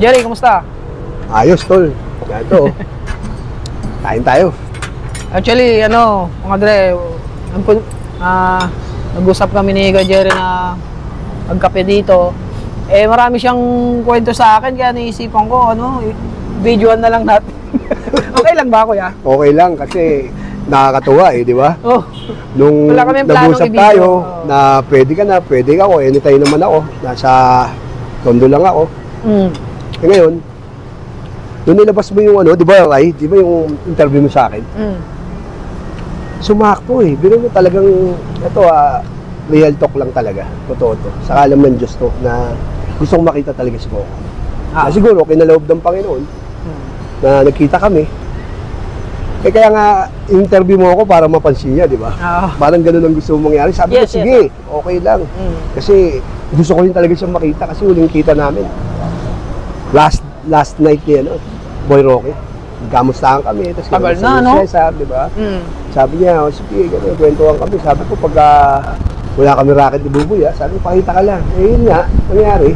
Jerry, kumusta? Ayos, tol. Ganito. Kain tayo. Actually, mga Dre, nag-usap kami ni Kuya Jerry na magkape dito. Marami siyang kwento sa akin, kaya naisipan ko, videoan na lang natin. Okay lang ba, Kuya? Okay lang kasi nakakatuwa di ba? Oh. Nung nag-usap tayo na pwede ka na, pwede ako, anytime naman ako. Nasa Tondo lang ako. Ngayon, nung nilabas mo yung di ba, Ray? Di ba yung interview mo sa akin? Sumakto Biro mo talagang, ito real talk lang talaga. Totoo to. Sa alam ng Diyos to, na gustong makita talaga si Coco. Na siguro, kinaloob ng Panginoon, na nagkita kami. Kaya nga, interview mo ako para mapansin niya, di ba? Parang ganun ang gusto mong mangyari. Sabi ko, sige, okay lang. Kasi gusto ko rin talaga siyang makita kasi huling kita namin. Last night niya, Boy Rocky. Nagkamustahan kami. Tapos tagal na, di ba? Sabi niya, sige, kwentuhan kami. Sabi ko, pagka wala kami racket ni Buboy, sabi ko, pakita ka lang. Yun nga, nangyari.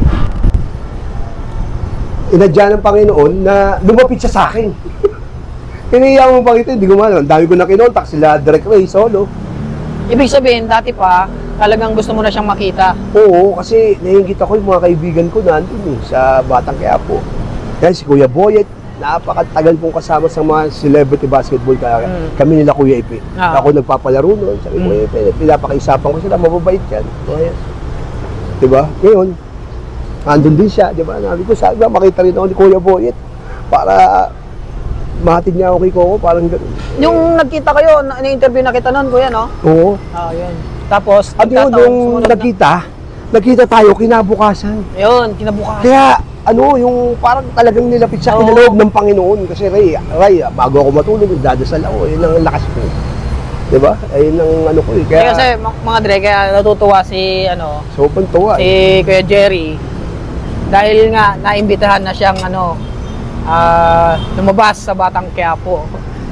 Inadya ng Panginoon na lumapit siya sa akin. Pinahiya mo pang ito, hindi ko malam. Ang dami ko na kinontak, sila Direct Ray, Solo. Ibig sabihin, dati pa, talagang gusto mo na siyang makita. Oo, kasi naiingit ako yung mga kaibigan ko nandun sa Batang Quiapo. Kaya si Kuya Boyet, napakatagal pong kasama sa mga celebrity basketball. Kaya kami nila Kuya Ipe. Ako nagpapalaro noon. Sabi Kuya Ipe, pinapakaisapan ko sila, mababait yan. Diba? Ngayon, nandun din siya, diba? Sabi ko, makita rin ako ni Kuya Boyet para mahatid niya ako kay Coco, parang gano'n. Yung nagkita kayo, na-interview na kita noon, Kuya, no? Oo. Yun. Tapos, at yun, nung nagkita tayo, kinabukasan. Yun, kinabukasan. Kaya, yung parang talagang nilapit siya, kinaloob ng Panginoon. Kasi, Ray, bago ako matulog, dadasal ako, yun ang lakas ko. Diba? Ayun ang ko Kaya kasi, mga Dre, kaya natutuwa si, sobrang tuwa. Si Kuya Jerry. Dahil nga, naimbitahan na siyang, lumabas sa Batang Quiapo.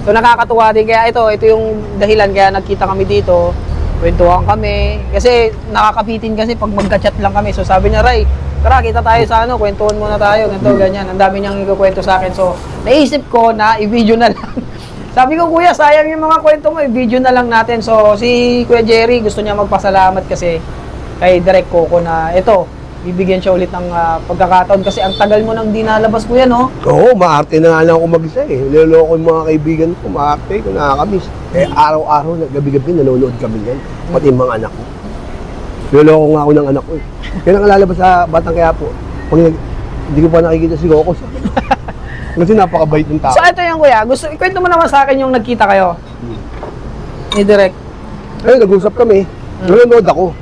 So nakakatuwa din, kaya ito yung dahilan kaya nagkita kami dito, kwentuhan kami kasi nakakabitin kasi pag magka-chat lang kami. So sabi niya, Ray, tara kita tayo sa kwentuhan muna tayo, ganito ganyan. Ang dami niyang ikukwento sa akin. So naisip ko na i-video na lang. Sabi ko, Kuya, sayang yung mga kwento mo, i-video na lang natin. So si Kuya Jerry gusto niya magpasalamat kasi kay Direct Coco na ito, bibigyan siya ulit ng pagkakataon kasi ang tagal mo nang dinalabas, Kuya, no? Oo, maarte na nga lang ako mag-isa Niloloko yung mga kaibigan ko, maarte ko, nakakamiss. Araw-araw, gabi-gabi, nanonood kami yan. Pati yung mga anak ko. Niloloko nga ako ng anak ko Kaya nakalalabas sa Batang Quiapo, pag hindi ko pa nakikita si Coco. Kasi napakabait ng tao. So ito yung, Kuya, ikwento mo naman sa akin yung nagkita kayo. Ni Direct. Nag-usap kami. Nanonood ako.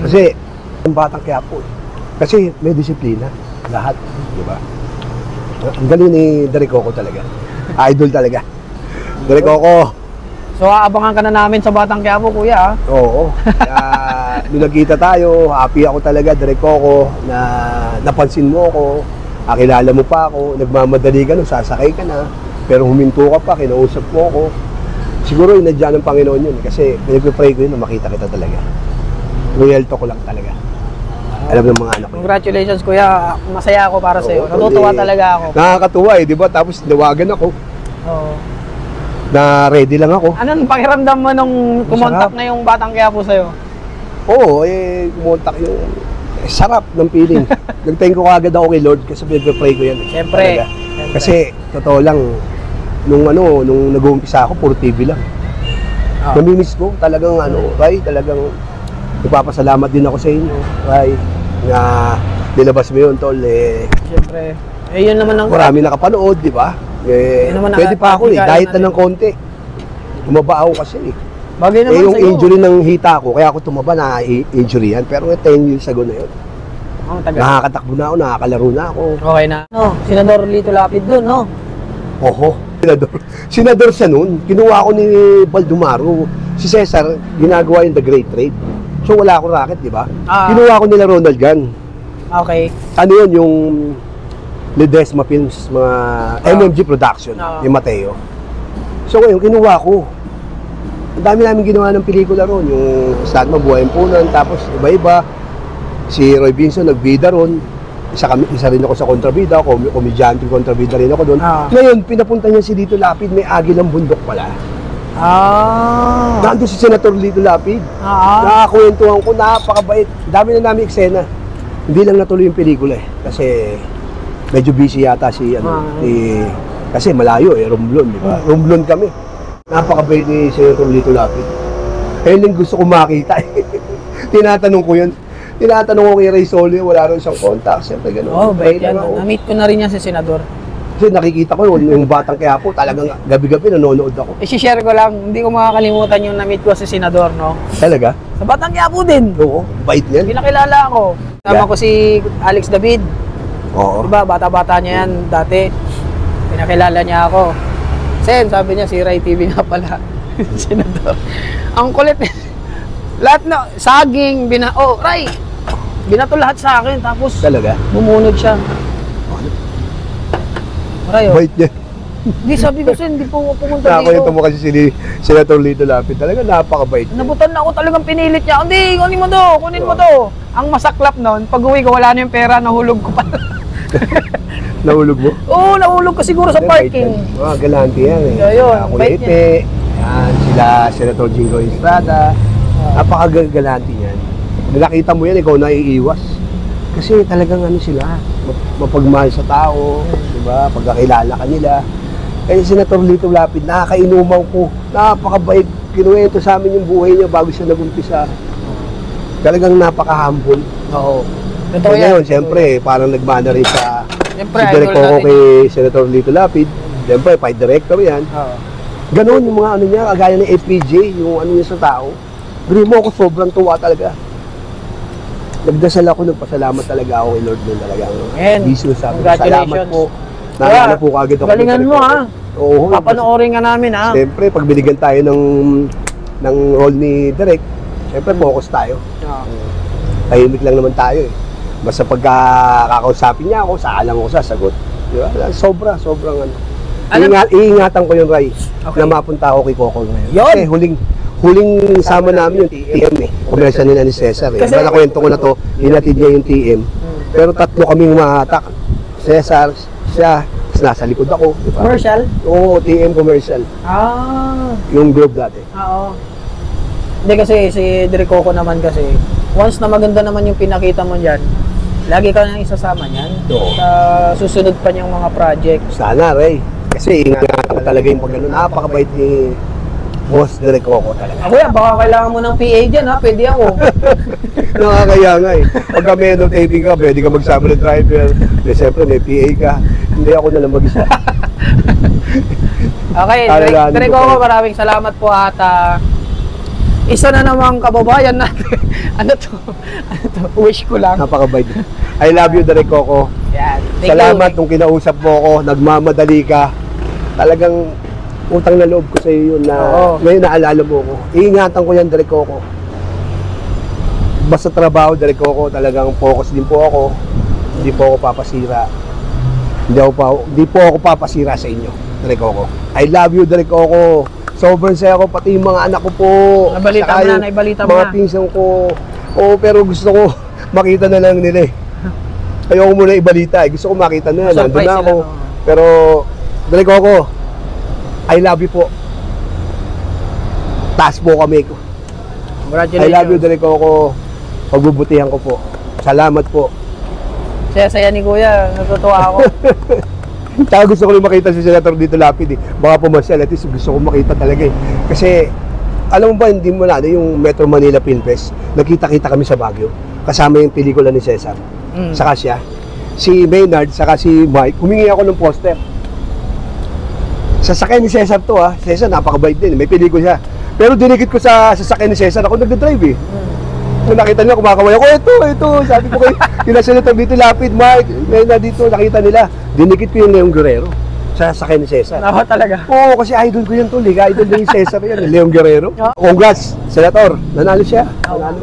Kasi, ang Batang Quiapo kasi may disiplina lahat, di ba? Ang galing ni Direct Coco talaga. Idol talaga. Direct Coco. So aabangan ka na namin sa Batang Quiapo, Kuya. Oo. Nung nagkita tayo, happy ako talaga, Direct Coco, na napansin mo ako, kilala mo pa ako, nagmamadali ka, sasakay ka na, pero huminto ka pa, kinausap mo ako. Siguro inadya ng Panginoon yun kasi pinag-pray ko yun na makita kita talaga. Real talk ko lang talaga. Alam ng mga anak ko. Congratulations, Kuya. Masaya ako para sa iyo. Natutuwa talaga ako. Nakakatuwa di ba? Tapos nawagan ako. Oo. Na ready lang ako. Anong pakiramdam mo nung kumontak na yung Batang Quiapo sa iyo? Oo, kumontak yung sarap ng feeling. Nag-thank ko agad ako kay Lord kasi pinag-pray ko yan. Siyempre. Kasi totoo lang nung nag-uumpisa ako, puro TV lang. Namimiss ko talagang Ray, talagang nagpapasalamat din ako sa inyo, Ray, na nilabas mo yun, tol. Siyempre. Yun naman ang... Marami nakapanood, di ba? Pwede pa ako diet na ng konti. Tumaba ako kasi Bagay naman yung injury ng hita ko, kaya ako tumaba na injury yan. Pero 10 years ago na yun. Nakakatakbo na ako, nakakalaro na ako. Okay na. Senador Lito Lapid dun, no? Oho. Senador siya nun. Kinuha ko ni Baldumaro. Si Cesar, ginagawa yung The Great Trade. So wala akong racket, di ba? Kinuha ko nila Ronald Gang. Okay. Ano yun, yung Ledesma Films, mga MMG Production, ni Mateo. So ngayon, kinuha ko. Ang dami namin ginawa ng pelikula ron. Yung Statma, Buhay ang Punan, tapos iba-iba. Si Roy Vinson nagbida ron. isa rin ako sa kontrabida, komedyante kontrabida rin ako doon. Ngayon, pinapunta niya si Lito Lapid, may Agilang Bundok pala. Nandun si Senator Lito Lapid. Nakakwentuhan ko, napakabait. Dami na namin eksena. Hindi lang natuloy yung pelikula eh. Kasi medyo busy yata si kasi malayo eh, Romblon, di ba? Romblon kami. Napakabait ni Senator Lito Lapid. Ayun lang gusto ko makita eh. Tinatanong ko yun. Tinatanong ko kay Ray Soli, wala rin siyang contact. Siyempre gano'n. Bait yan. Na-meet ko na rin yan si Senador. Kasi nakikita ko yung Batang Quiapo, talagang gabi-gabi nanonood ako. I-share ko lang, hindi ko makakalimutan yung na-meet ko si Senador, no? Talaga? Sa Batang Quiapo din. Oo, bait yan. Pinakilala ako. Tama ko si Alex David. Oo. Diba, bata-bata niya yan dati. Pinakilala niya ako. Sen, sabi niya, si Ray TV nga pala. Senador. Ang kulit. Lahat na, saging, Ray! Binato lahat sa akin, tapos Talaga? bumunod siya. Ray, Bait niya. Hindi, sabi ko siya, hindi po pumunta dito. Nakakwento mo kasi si Senator Lito Lapid. Talaga napakabait niya. Nabutan na ako, talagang pinilit niya. Hindi, kunin mo to, kunin mo to. Ang masaklap noon, pag uwi ko, wala na yung pera, nahulog ko pa. Nahulog mo? Oo, nahulog ko siguro sa parking. Mga galante yan eh. Ayun, Kuya bait Ipe, yan, sila Senator Jingo Estrada. Napakagalante yan. Nakita mo yan, ikaw naiiwas. Kasi talagang ano sila, mapagmahal sa tao, di ba? Pagkakilala ka nila. Kaya si Senator Lito Lapid, nakakainuman ko, napakabait. Kinuwento sa amin yung buhay niya bago siya nag-umpisa. Talagang napaka-humble. Oo. Totoo yan. Ngayon, siyempre, parang nagmana rin sa Siyempre, si Direk Coco kay Senator Lito Lapid. Siyempre, fight director yan. Oo. Ganon yung mga ano niya, kagaya ng FPJ, yung ano niya sa tao. Bili mo ako, sobrang tuwa talaga. Nagdasal ako, nagpasalamat talaga ako kay Lord Lord talaga. Biso sabi, salamat po. Naalala po kagad ako. Galingan mo ha. Oo. Papanoorin nga namin ha. Siyempre, pag binigyan tayo ng role ni Direk, siyempre focus tayo. Tahimik lang naman tayo eh. Basta pagka kakausapin niya ako, saan lang ako sasagot. Diba? Sobrang ano. Iingatan ko yung Ray na mapunta ako kay Coco ngayon. Yun! Kasi huling sama namin yung TM eh. Commercial nila ni Cesar eh. Kasi nakwento ko na to, hinatid niya yung TM. Pero tatlo kaming mahatak. Cesar, siya, nasa likod ako. Diba? Commercial? Oo, TM commercial. Yung group dati. Oo. Hindi kasi si Direk Coco naman kasi, once na maganda naman yung pinakita mo dyan, lagi ka nang isasama niyan. Sa susunod pa niyang mga project. Sana, Ray. Kasi ingatan talaga yung pag-ano. Napakabait ni Boss Direk Coco talaga. Kuya, baka kailangan mo ng PA dyan ha, pwede ako. Nakakaya nga eh. Pagka may taping ka, pwede ka magsama ng driver. Siyempre may PA ka. Hindi ako na lang mag-isa. Okay, Direk Coco, maraming salamat po at isa na namang kababayan natin. Ano to? Wish ko lang. Napakabait. I love you, Direk Coco. Yan. Salamat nung kinausap mo ako, nagmamadali ka. Talagang utang na loob ko sa iyo yun na ngayon naalala mo ko. Iingatan ko yan, Direk Coco. Basta trabaho, Direk Coco, talagang focus din po ako. Hindi po ako papasira. Hindi po ako papasira sa inyo, Direk Coco. I love you, Direk Coco. Sobrang saya ko, pati yung mga anak ko po. Naibalita mo na, naibalita mo mga na. pinsan ko. Oo, pero gusto ko makita na lang nila eh. Ayoko muna ibalita eh. Gusto ko makita na. Nandun na ako. Pero, Direk Coco, I love you po. Taas po kami ko. Congratulations. I love you, Direk Coco. Pagbubutihan ko po. Salamat po. Saya-saya ni Kuya. Natutuwa ako. Tsaka gusto ko rin makita si Senator Lito Lapid eh. Baka pumasyal, at least gusto ko makita talaga eh. Kasi, alam mo ba, hindi mo na, yung Metro Manila Film Fest, nagkita-kita kami sa Baguio. Kasama yung pelikula ni Cesar. Saka siya. Si Maynard, saka si Mike, humingi ako ng poster. Sasakyan ni Cesar to ha. Cesar, napakabait din. May pelikula siya. Pero dinikit ko sa sasakyan ni Cesar, ako nagdadrive eh. Nung nakita nila, kumakaway ako, ito. Sabi ko kay Senator Lito Lapid, Mike, Maynard dito, nakita nila. Dinikit ko yung Leon Guerrero sa sasakyan ni Cesar. Nawa talaga. Oo, kasi idol ko yan tol. Idol din yung Cesar yan, Leon Guerrero. Congrats, Senator. Nanalo siya. Nanalo.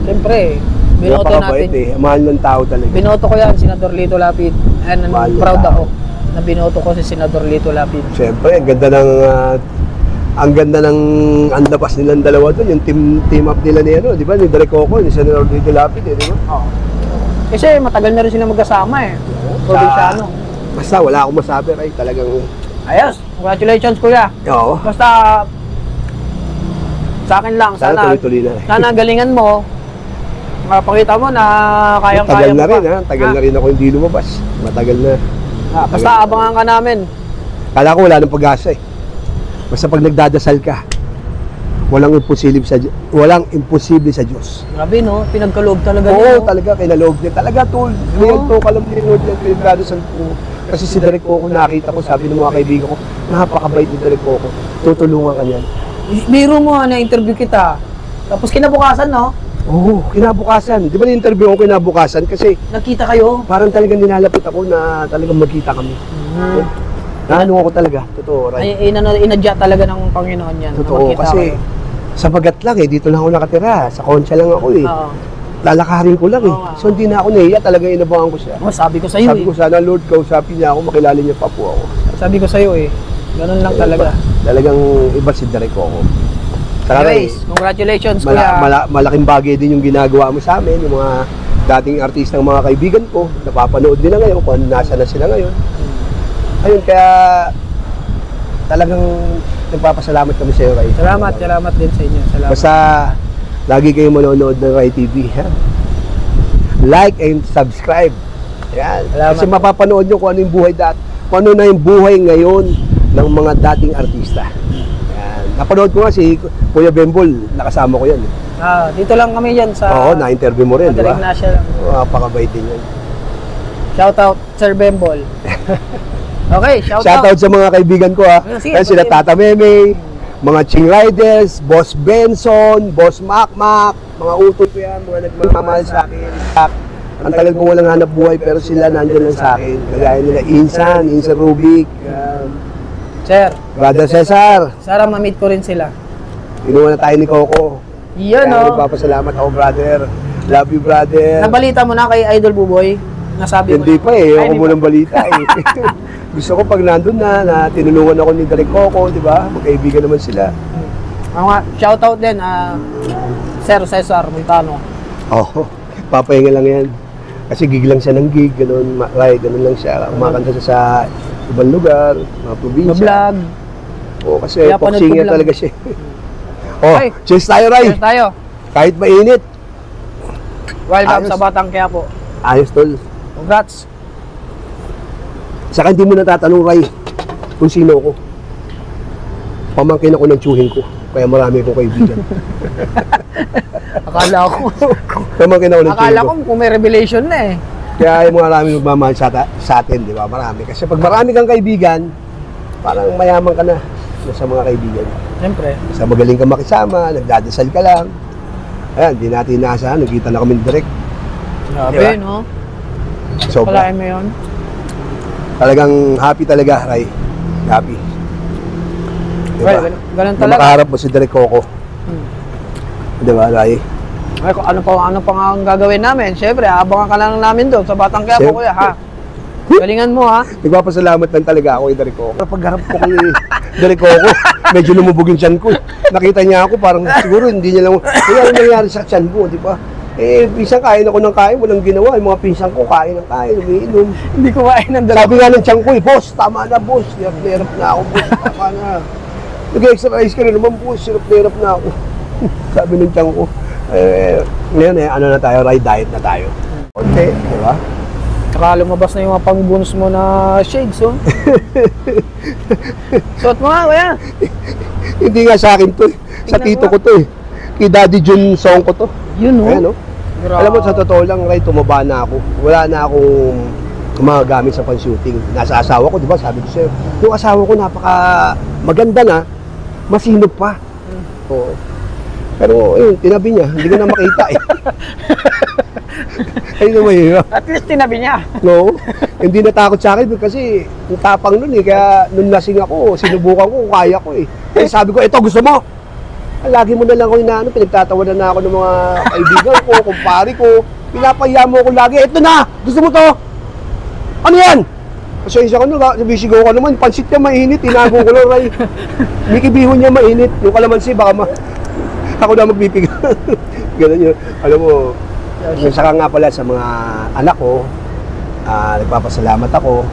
Siyempre. Binoto natin. Eh. Mahal ng tao talaga. Binoto ko yan, Senador Lito Lapid. And proud ako na binoto ko si Senador Lito Lapid. Siyempre, ang ganda ng andapas nilang dalawa doon, yung team up nila ni ano, di ba? Ni Direk Coco, ni Senator Lito Lapid, di ba? Oo. Kasi matagal na rin sila magkasama eh. Probinsyano. Basta wala akong masabi, Ray. Talagang, Ayos, congratulations kuya. oo. Basta sa akin lang, Sana sana tuloy-tuloy na. sana galingan mo. Mapakita mo na Tagal kayang-kaya mo na rin, pa. ha? Tagal na rin ako hindi lumabas. Matagal na. Basta abangan ka namin. Kala ko wala nang pag-asa eh. Basta pag nagdadasal ka, walang imposible sa Diyos. Grabe no, pinagkaloob talaga Oo, niya, no? talaga, kinaloob niya. Talaga, tol. Real to, alam niya yung Lord, pinagdadasal ko. Kasi si Derek Coco, nakita ko, sabi ng mga kaibigan ko, napakabait ni Derek Coco. Tutulungan ka niyan. Biro mo, na-interview kita. Tapos kinabukasan, no? Oo, kinabukasan. Di ba na-interview ako kinabukasan? Kasi Nakita kayo. parang talagang ninalapit ako na talagang magkita kami. Naano ako talaga, totoo, right? Ay, inadya talaga ng Panginoon yan. na Totoo, magkita kasi kayo. sa Bagat lang eh, dito lang ako nakatira. Sa Concha lang ako eh. Oo. Lalakarin ko lang eh. Oo nga. So hindi na ako nahiya, talagang inabangan ko siya. Oh, sabi ko sa'yo Sabi eh. ko sana, Lord, kausapin niya ako, makilala niya pa po ako. Sabi ko sa'yo eh. Ganun lang talaga. Talagang iba si Derek Coco. Saka Anyways, congratulations kuya. malaking bagay din yung ginagawa mo sa amin, yung mga dating artistang mga kaibigan ko, napapanood nila ngayon, kung nasa na sila ngayon. Ayun, kaya talagang nagpapasalamat kami sa iyo, Ray. Salamat din sa inyo. Salamat. Basta lagi kayong manonood ng Ray TV. Ha? Like and subscribe. Yan. Salamat. Kasi mapapanood nyo kung ano yung buhay kung ano na yung buhay ngayon ng mga dating artista. Yan. Napanood ko nga si Kuya Bembol, nakasama ko yan. Dito lang kami yan sa... Oo, na-interview mo rin, di ba? Ignacia lang. Napakabait din yan. Shout out, Sir Bembol. Okay, shout out. Shoutout sa mga kaibigan ko, ha. Sige, Yan sila sige. Tata Meme, mga Ching Riders, Boss Benson, Boss Makmak, mga utol ko yan, mga nagmamahal sa akin. Ang tagal kong walang hanap buhay, pero sila nandyan lang sa akin. Kagaya nila Insan Rubik, Sir, Brother Cesar. sana ma-meet ko rin sila. Inuwan na tayo ni Coco. Yan Kaya o. nagpapasalamat ako, brother. Love you, brother. Nabalita mo na kay Idol Buboy? Nasabi mo Hindi na? pa eh, Ay, ako hindi mo ng balita eh. Gusto ko pag nandun na tinulungan ako ni Derek Coco, di ba? Magkaibigan naman sila. Mga shout out din, Sir Cesar Montano. Oo, papahinga lang yan. Kasi gig lang siya ng gig, ganun, ganun lang siya. Umakanta siya sa ibang lugar, mga probinsya. Na-vlog. Oo, kasi Kaya pop panood ko singer vlog. talaga siya. Oh, Ay, cheers tayo, Ray. Cheers tayo. Kahit mainit. Welcome Ayos. sa Batang Quiapo. Ayos, tol. Congrats. Saka hindi mo natatanong, Ray, kung sino ako. Pamangkin ako ng tsuhin ko. Kaya marami akong kaibigan. Akala ko. Pamangkin ako ng tsuhin Akala ko. ko kung may revelation na eh. Kaya yung marami magmamahal sa atin, di ba? Marami. Kasi pag marami kang kaibigan, parang mayaman ka na sa mga kaibigan. Siyempre. Sa magaling ka makisama, nagdadasal ka lang. Ayan, di natin inaasahan, nagkita na kami direct. Grabe, Diba? no? Sobra. Kalahin mo yun. Talagang happy talaga, Ray. Happy. Diba? Well, ganun Na talaga. makaharap mo si Derek Coco. Hmm. Diba, Ray? Ay, kung ano pa nga ang gagawin namin? Siyempre, abangan ka lang namin doon sa Batang Quiapo, Siyempre. kuya, ha? Galingan mo, ha? Nagpapasalamat lang talaga ako kay Derek Coco. Pagharap ko kay Derek Coco, medyo lumubog yung tiyan ko. Nakita niya ako, parang siguro hindi niya lang, kaya ano nangyari sa tiyan ko, di ba? Eh, pinsan kain ako ng kain, walang ginawa. Yung mga pinsan ko, kain ng kain, umiinom. Hindi kumain ng dalawa. Sabi nga ng tiyan ko, boss, tama na, boss. Hirap na hirap na ako, boss. Tama na. Nag-exercise ka na naman, boss. Hirap na hirap na ako. Sabi ng tiyan ko. Ngayon ano na tayo, ride diet na tayo. Okay, di ba? Saka lumabas na yung mga pang-bonus mo na shades, oh. Suot mo nga, kuya. Hindi nga sa akin to eh. Sa Tingnan tito mo. ko to eh. Kay Daddy Jun song ko to. Yun, oh. Ayan, no? Alam mo, sa totoo lang, Ray, tumaba na ako. Wala na akong gumagamit sa pan-shooting. Nasa asawa ko, di ba? Sabi ko sa'yo. Yung asawa ko, napaka maganda na, masinop pa. Oo. Pero, ayun, tinabi niya. Hindi ko na makita eh. Ayun na mahirap. At least tinabi niya. No? Hindi natakot sa akin kasi yung tapang nun eh. Kaya nung lasing ako, sinubukan ko kung kaya ko eh. Kaya sabi ko, ito gusto mo? Lagi mo na lang ako inaano, pinagtatawanan na ako ng mga kaibigan ko, kumpari ko. Pinapahiya mo ako lagi, ito na! Gusto mo to? Ano yan? Pasensya ka na, sabisigaw ka naman, pansit niya mainit, tinago ko lang, Ray. Mikibihon niya mainit, yung kalamansi, baka ako na magpipiga. Ganun yun. Alam mo, Saka nga pala sa mga anak ko, nagpapasalamat ako.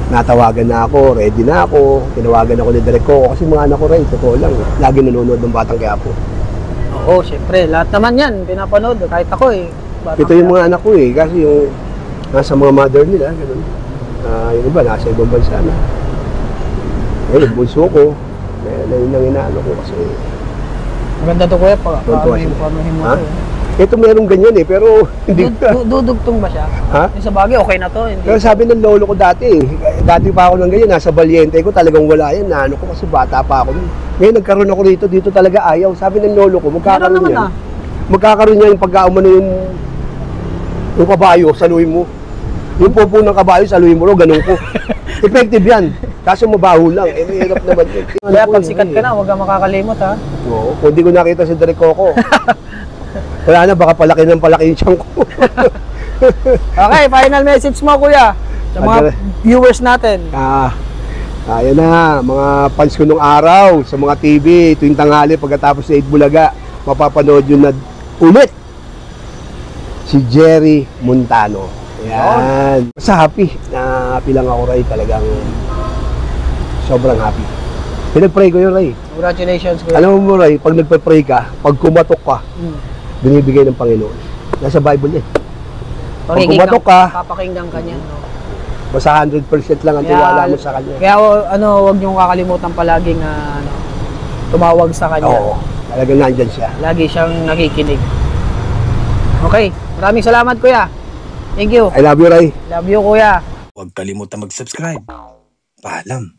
Natawagan na ako, ready na ako, tinawagan ako ni Direk Coco kasi mga anak ko rin, totoo lang, lagi nanonood ng Batang Quiapo. Oo, syempre, lahat naman yan, pinapanood, kahit ako eh. Ito yung mga anak ko eh, kasi yung nasa mga mother nila, gano'n. Yung iba, nasa ibang bansa na. Ngayon, bunso ko, yun ang inaano ko kasi. Maganda to kuya, Tuntuan sila. panuhin mo Ha? to. Ito merong ganyan eh, pero hindi ka. Dudugtong ba siya? Ha? Yung sa bagay, okay na to. Hindi. Pero sabi ng lolo ko dati, dati pa ako ng ganyan, nasa Valiente ko, talagang wala yan, naano ko kasi bata pa ako. Ngayon nagkaroon ako dito talaga ayaw. Sabi ng lolo ko, magkakaroon Meron yan. naman Magkakaroon yan pagka umano yung kabayo, saluhin mo. Yung pupo ng kabayo, saluhin mo, ganun ko. Effective yan. Kaso mabaho lang, mahirap naman. Kaya pag sikat ka na, huwag kang makakalimot ha. Oo, kung di ko nakita si Direk Coco. Wala na, baka palaki yung tiyan ko. Okay, final message mo kuya sa mga viewers natin. Ayan na, mga fans ko nung araw, sa mga TV, tuwing tanghali pagkatapos ng 8 Bulaga, mapapanood yun na ulit. Si Jerry Montano. Ayan. Basta happy. Happy lang ako, Ray. Talagang sobrang happy. Pinag-pray ko yun, Ray. Congratulations kuya. Alam mo, Ray, pag nagpa-pray ka, pag kumatok ka, binibigay ng Panginoon. Nasa Bible yan. Pag kumatok ka, papakinggan ka niya. No? basta 100% lang ang tiwala mo sa kanya. Kaya huwag niyong kakalimutan palaging tumawag sa kanya. Oo, talagang nandyan siya. Lagi siyang nakikinig. Okay, maraming salamat kuya. Thank you. I love you, Ray. Love you kuya. Huwag kalimutan mag-subscribe. Paalam.